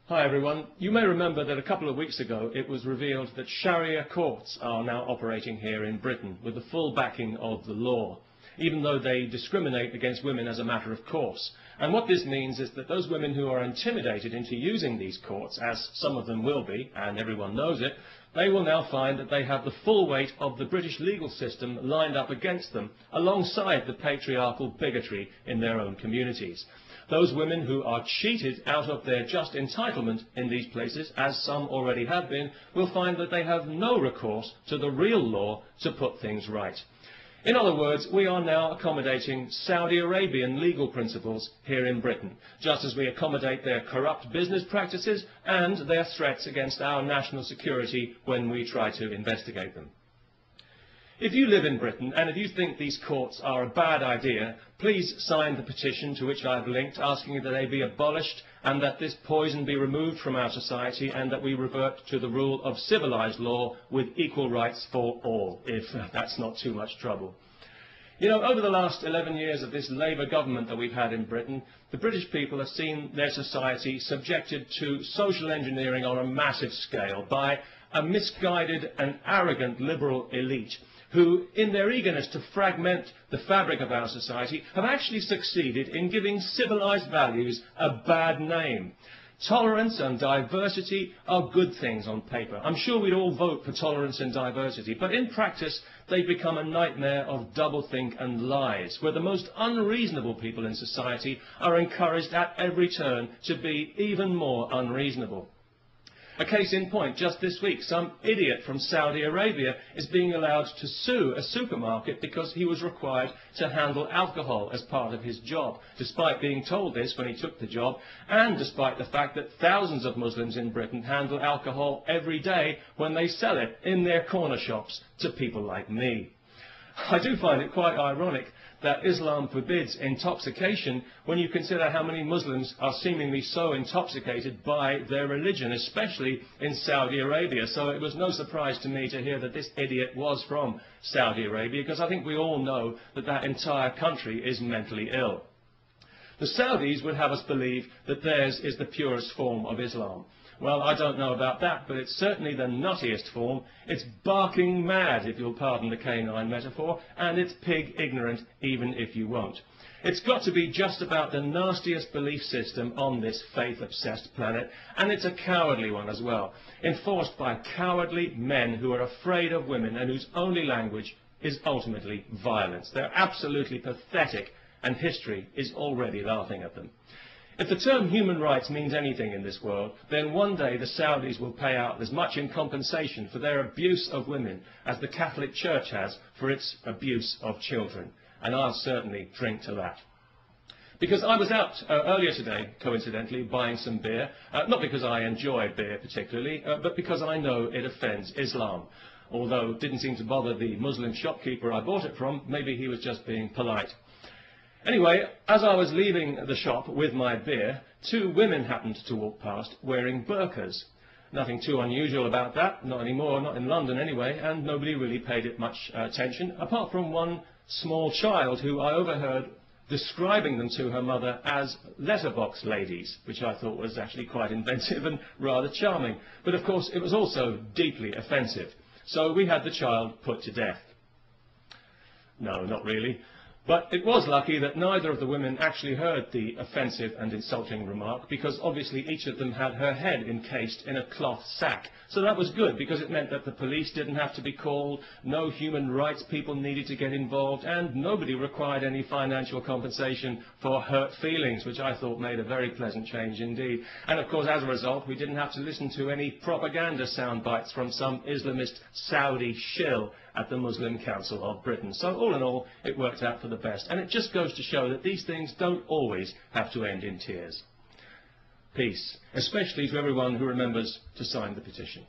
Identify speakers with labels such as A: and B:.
A: Hi everyone. You may remember that a couple of weeks ago it was revealed that Sharia courts are now operating here in Britain with the full backing of the law, even though they discriminate against women as a matter of course. And what this means is that those women who are intimidated into using these courts, as some of them will be, and everyone knows it, they will now find that they have the full weight of the British legal system lined up against them, alongside the patriarchal bigotry in their own communities. Those women who are cheated out of their just entitlement in these places, as some already have been, will find that they have no recourse to the real law to put things right. In other words, we are now accommodating Saudi Arabian legal principles here in Britain, just as we accommodate their corrupt business practices and their threats against our national security when we try to investigate them. If you live in Britain and if you think these courts are a bad idea, please sign the petition to which I've linked, asking that they be abolished and that this poison be removed from our society and that we revert to the rule of civilised law with equal rights for all, if that's not too much trouble. You know, over the last 11 years of this Labour government that we've had in Britain, the British people have seen their society subjected to social engineering on a massive scale by a misguided and arrogant liberal elite who, in their eagerness to fragment the fabric of our society, have actually succeeded in giving civilised values a bad name. Tolerance and diversity are good things on paper. I'm sure we'd all vote for tolerance and diversity, but in practice they've become a nightmare of doublethink and lies, where the most unreasonable people in society are encouraged at every turn to be even more unreasonable. A case in point, just this week, some idiot from Saudi Arabia is being allowed to sue a supermarket because he was required to handle alcohol as part of his job, despite being told this when he took the job, and despite the fact that thousands of Muslims in Britain handle alcohol every day when they sell it in their corner shops to people like me. I do find it quite ironic that Islam forbids intoxication when you consider how many Muslims are seemingly so intoxicated by their religion, especially in Saudi Arabia. So it was no surprise to me to hear that this idiot was from Saudi Arabia, because I think we all know that that entire country is mentally ill. The Saudis would have us believe that theirs is the purest form of Islam. Well, I don't know about that, but it's certainly the nuttiest form. It's barking mad, if you'll pardon the canine metaphor, and it's pig ignorant, even if you won't. It's got to be just about the nastiest belief system on this faith-obsessed planet, and it's a cowardly one as well, enforced by cowardly men who are afraid of women and whose only language is ultimately violence. They're absolutely pathetic, and history is already laughing at them. If the term human rights means anything in this world, then one day the Saudis will pay out as much in compensation for their abuse of women as the Catholic Church has for its abuse of children. And I'll certainly drink to that. Because I was out earlier today, coincidentally, buying some beer, not because I enjoy beer particularly, but because I know it offends Islam. Although it didn't seem to bother the Muslim shopkeeper I bought it from, maybe he was just being polite. Anyway, as I was leaving the shop with my beer, two women happened to walk past wearing burqas. Nothing too unusual about that, not anymore, not in London anyway, and nobody really paid it much attention, apart from one small child who I overheard describing them to her mother as letterbox ladies, which I thought was actually quite inventive and rather charming. But of course it was also deeply offensive, so we had the child put to death. No, not really. But it was lucky that neither of the women actually heard the offensive and insulting remark, because obviously each of them had her head encased in a cloth sack. So that was good, because it meant that the police didn't have to be called, no human rights people needed to get involved, and nobody required any financial compensation for hurt feelings, which I thought made a very pleasant change indeed. And of course, as a result, we didn't have to listen to any propaganda sound bites from some Islamist Saudi shill at the Muslim Council of Britain. So all in all, it worked out for the best. And it just goes to show that these things don't always have to end in tears. Peace, especially to everyone who remembers to sign the petition.